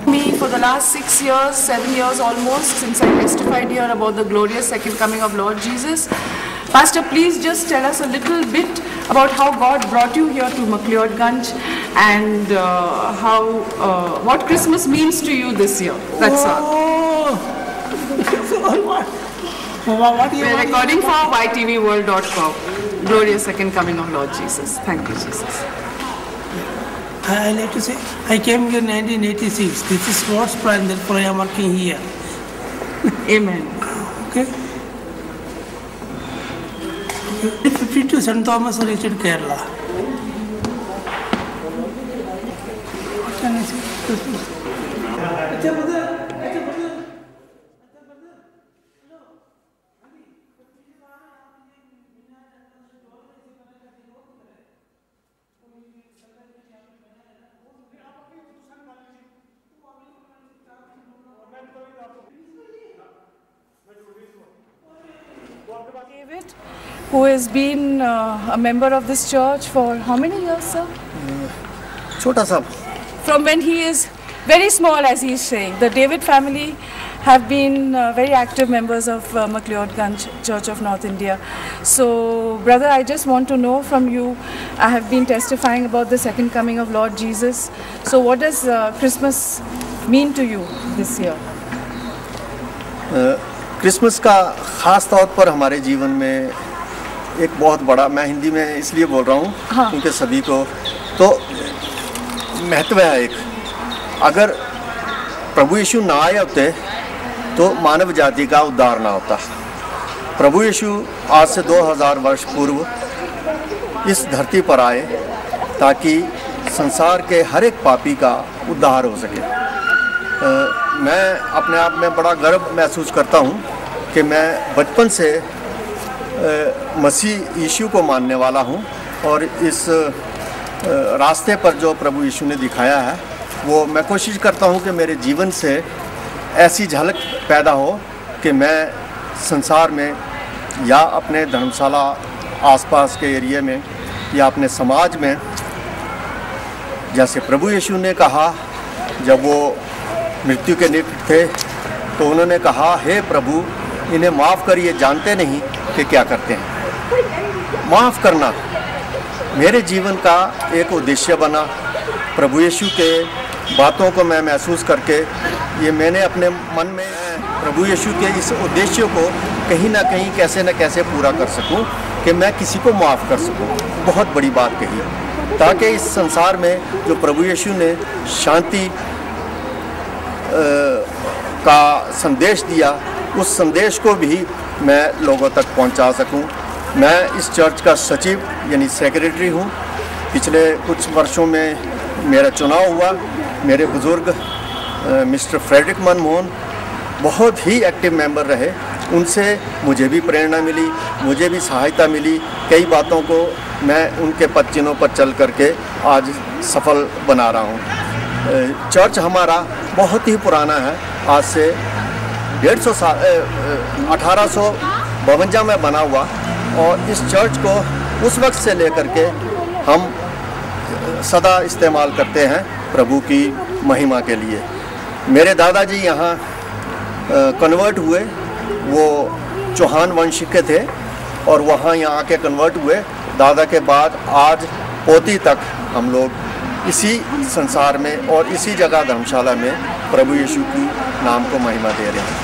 Me for the last 6 years, 7 years almost, since I testified here about the glorious second coming of Lord Jesus. Pastor, please just tell us a little bit about how God brought you here to McLeodganj and what Christmas means to you this year. That's all. We're recording for YTVworld.com. Glorious second coming of Lord Jesus. Thank you, Jesus. I like to say, I came here in 1986. This is God's plan, therefore I am working here. Amen. Okay? 52 St. Thomas reached Kerala. What can I say? David, who has been a member of this church for how many years, sir? Chota sab. From when he is very small, as he is saying. The David family have been very active members of McLeodganj Church of North India. So, brother, I just want to know from you, I have been testifying about the second coming of Lord Jesus. So, what does Christmas mean to you this year? Christmas का ख़ास तौर पर हमारे जीवन में एक बहुत बड़ा, मैं हिंदी में इसलिए बोल रहा हूँ क्योंकि सभी को तो महत्व है। एक अगर प्रभु यीशु ना आए होते तो मानव जाति का उद्धार ना होता। प्रभु यीशु आज से 2000 वर्ष पूर्व इस धरती पर आए ताकि संसार के हर एक पापी का उद्धार हो सके। मैं अपने आप में बड़ा गर्व महसूस करता हूँ कि मैं बचपन से मसीह यीशु को मानने वाला हूँ और इस रास्ते पर जो प्रभु यीशु ने दिखाया है वो मैं कोशिश करता हूँ कि मेरे जीवन से ऐसी झलक पैदा हो कि मैं संसार में या अपने धर्मशाला आसपास के एरिया में या अपने समाज में, जैसे प्रभु यीशु ने कहा जब वो मृत्यु के निकट थे तो उन्होंने कहा, हे प्रभु इन्हें माफ़ करिए, जानते नहीं कि क्या करते हैं। माफ़ करना मेरे जीवन का एक उद्देश्य बना। प्रभु यीशु के बातों को मैं महसूस करके ये मैंने अपने मन में प्रभु यीशु के इस उद्देश्य को कहीं ना कहीं कैसे न कैसे पूरा कर सकूं कि मैं किसी को माफ़ कर सकूं। बहुत बड़ी बात कही ताकि इस संसार में जो प्रभु यीशु ने शांति का संदेश दिया उस संदेश को भी मैं लोगों तक पहुंचा सकूं। मैं इस चर्च का सचिव यानी सेक्रेटरी हूं। पिछले कुछ वर्षों में मेरा चुनाव हुआ। मेरे बुज़ुर्ग मिस्टर फ्रेडरिक मनमोहन बहुत ही एक्टिव मेंबर रहे। उनसे मुझे भी प्रेरणा मिली, मुझे भी सहायता मिली। कई बातों को मैं उनके पद चिन्हों पर चल करके आज सफल बना रहा हूं। चर्च हमारा बहुत ही पुराना है। आज से 150 साल 1852 में बना हुआ और इस चर्च को उस वक्त से लेकर के हम सदा इस्तेमाल करते हैं प्रभु की महिमा के लिए। मेरे दादाजी यहाँ कन्वर्ट हुए, वो चौहान वंश के थे और वहाँ यहाँ आके कन्वर्ट हुए। दादा के बाद आज पोती तक हम लोग इसी संसार में और इसी जगह धर्मशाला में प्रभु यीशु की नाम को महिमा दे रहे हैं।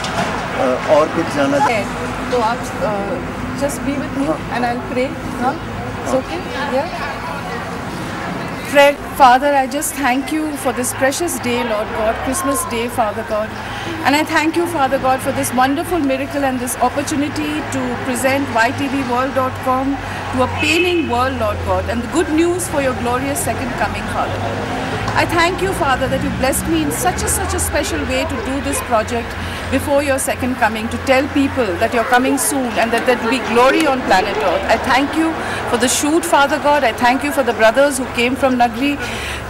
और कुछ जानना चाहिए तो आप just be with me and I'll pray. It's okay? Yeah. Fred, Father, I just thank you for this precious day, Lord God, Christmas Day, Father God. And I thank you, Father God, for this wonderful miracle and this opportunity to present YTVworld.com to a paining world, Lord God, and the good news for your glorious second coming, Father God. I thank you, Father, that you blessed me in such a special way to do this project before your second coming, to tell people that you're coming soon and that there will be glory on planet Earth. I thank you for the shoot, Father God. I thank you for the brothers who came from Nagri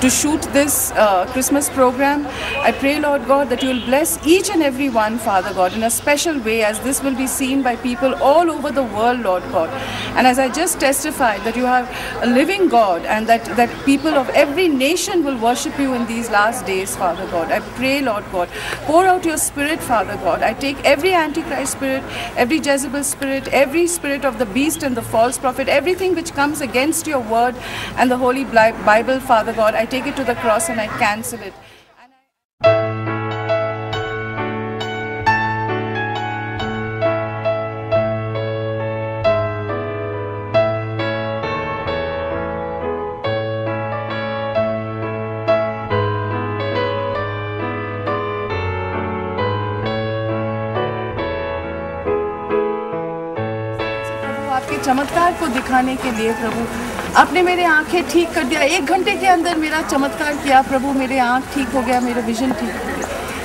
to shoot this Christmas program. I pray, Lord God, that you will bless each and every one, Father God, in a special way, as this will be seen by people all over the world, Lord God. And as I just just testify that you have a living God, and that people of every nation will worship you in these last days, Father God. I pray, Lord God, pour out your spirit, Father God. I take every Antichrist spirit, every Jezebel spirit, every spirit of the beast and the false prophet, everything which comes against your word and the Holy Bible, Father God. I take it to the cross and I cancel it. आपके चमत्कार को दिखाने के लिए प्रभु, आपने मेरे आंखें ठीक कर दिया। 1 घंटे के अंदर मेरा चमत्कार किया प्रभु, मेरे आंख ठीक हो गया, मेरा विजन ठीक हो गया।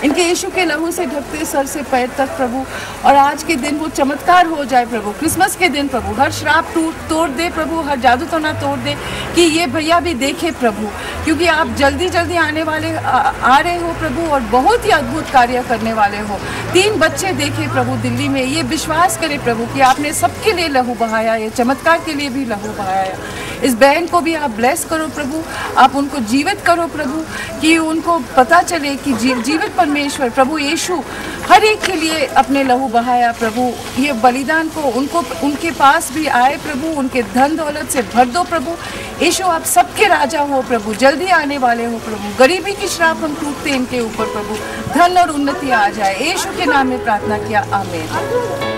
इनके यीशु के लहू से ढकते सर से पैर तक प्रभु, और आज के दिन वो चमत्कार हो जाए प्रभु। क्रिसमस के दिन प्रभु हर श्राप तोड़ दे प्रभु, हर जादू टोना तोड़ दे, कि ये भैया भी देखे प्रभु, क्योंकि आप जल्दी जल्दी आने वाले आ रहे हो प्रभु, और बहुत ही अद्भुत कार्य करने वाले हो। 3 बच्चे देखे प्रभु दिल्ली में, ये विश्वास करे प्रभु कि आपने सबके लिए लहू बहाया, ये चमत्कार के लिए भी लहू बहाया। इस बहन को भी आप ब्लेस करो प्रभु, आप उनको जीवित करो प्रभु, कि उनको पता चले कि जीवित परमेश्वर प्रभु यीशु हर एक के लिए अपने लहू बहाया प्रभु। ये बलिदान को उनके पास भी आए प्रभु, उनके धन दौलत से भर दो प्रभु। यीशु आप सबके राजा हो प्रभु, जल्दी आने वाले हो प्रभु। गरीबी की श्राप हम टूटते इनके ऊपर प्रभु, धन और उन्नति आ जाए। यीशु के नाम में प्रार्थना किया, आमीन।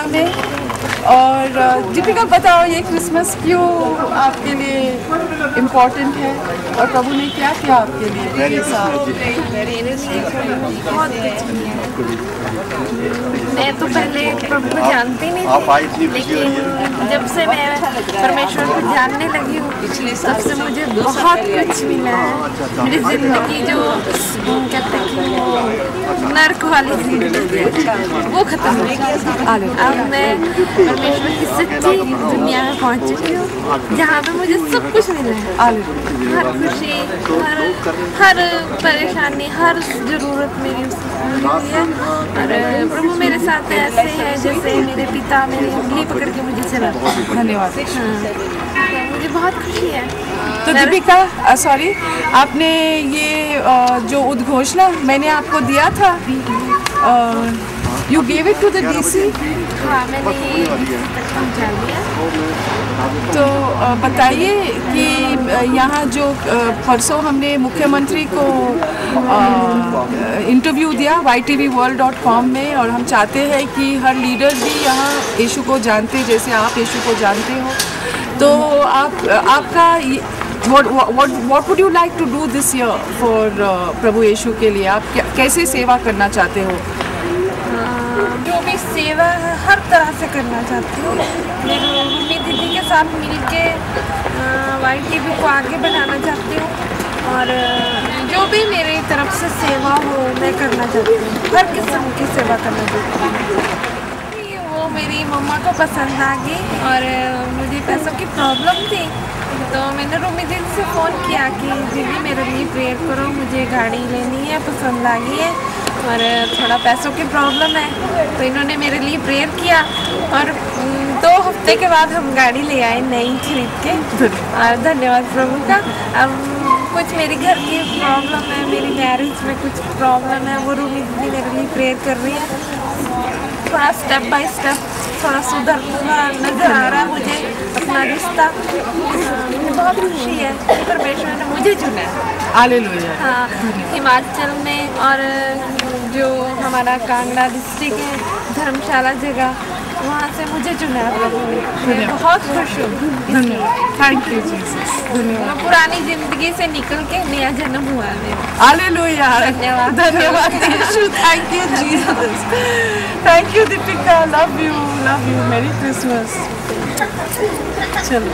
में और दीपिका बताओ, ये क्रिसमस क्यों आपके लिए इम्पोर्टेंट है और प्रभु ने क्या किया आपके लिए? मैं तो पहले प्रभु को जानती नहीं थी, लेकिन जब से मैं परमेश्वर को जानने लगी हूँ तब से मुझे बहुत कुछ मिला है। मेरी जिंदगी जो कहते हैं कि वो नर्क वाली जिंदगी वो खत्म हो गई। अब मैं परमेश्वर की सच्ची दुनिया में पहुँच चुकी हूँ, जहाँ पे मुझे सब कुछ मिला है। हर खुशी, हर परेशानी, हर ज़रूरत मेरी पूरी हुई है। और प्रभु मेरे साथ ऐसे है जैसे मेरे पिता मेरी उंगली पकड़ के मुझे चलाते हैं। धन्यवाद। हाँ, मुझे बहुत खुशी है। तो दीपिका सॉरी, आपने ये जो उद्घोषणा मैंने आपको दिया था, you gave it to the DC? हाँ, मैंने ये पहुँचा दिया। तो बताइए कि यहाँ जो परसों हमने मुख्यमंत्री को इंटरव्यू दिया ytvworld.com में, और हम चाहते हैं कि हर लीडर भी यहाँ यीशु को जानते जैसे आप यीशु को जानते हो। तो आपका what would you like to do this year for प्रभु यीशु के लिए? आप कैसे सेवा करना चाहते हो? जो भी सेवा है हर तरह से करना चाहती हूँ। मेरी मम्मी दीदी के साथ मिलके YTV को आगे बढ़ाना चाहती हूँ, और जो भी मेरी तरफ से सेवा हो मैं करना चाहती हूँ। हर किस्म की सेवा करना चाहती हूँ। वो मेरी मम्मा को पसंद आ गई, और मुझे पैसों की प्रॉब्लम थी, तो मैंने रूमी दीदी से फ़ोन किया कि दीदी मेरे लिए प्रेयर करो, मुझे गाड़ी लेनी है, पसंद आ गई है और थोड़ा पैसों की प्रॉब्लम है। तो इन्होंने मेरे लिए प्रेयर किया, और 2 हफ्ते के बाद हम गाड़ी ले आए नई खरीद के। और धन्यवाद प्रभु का। अब कुछ मेरी घर की प्रॉब्लम है, मेरी मैरिज में कुछ प्रॉब्लम है, वो रूमी दीदी मेरे लिए प्रेयर कर रही है। थोड़ा स्टेप बाय स्टेप थोड़ा सुधरता नजर आ रहा है मुझे अपना रिश्ता। मुझे बहुत खुशी है कि परमेश्वर ने मुझे चुना है। हालेलुया। हाँ, हिमाचल में और जो हमारा कांगड़ा डिस्ट्रिक्ट है, धर्मशाला जगह, वहाँ से मुझे चुना प्रभु ने। मैं बहुत खुश हूँ। धन्यवाद, थैंक यू जीसस, धन्यवाद। मैं पुरानी जिंदगी से निकल के नया जन्म हुआ है मेरा। हालेलुया, धन्यवाद। धन्यवाद Yeshu, thank you Jesus, thank you Deepika, love you, merry Christmas. चलो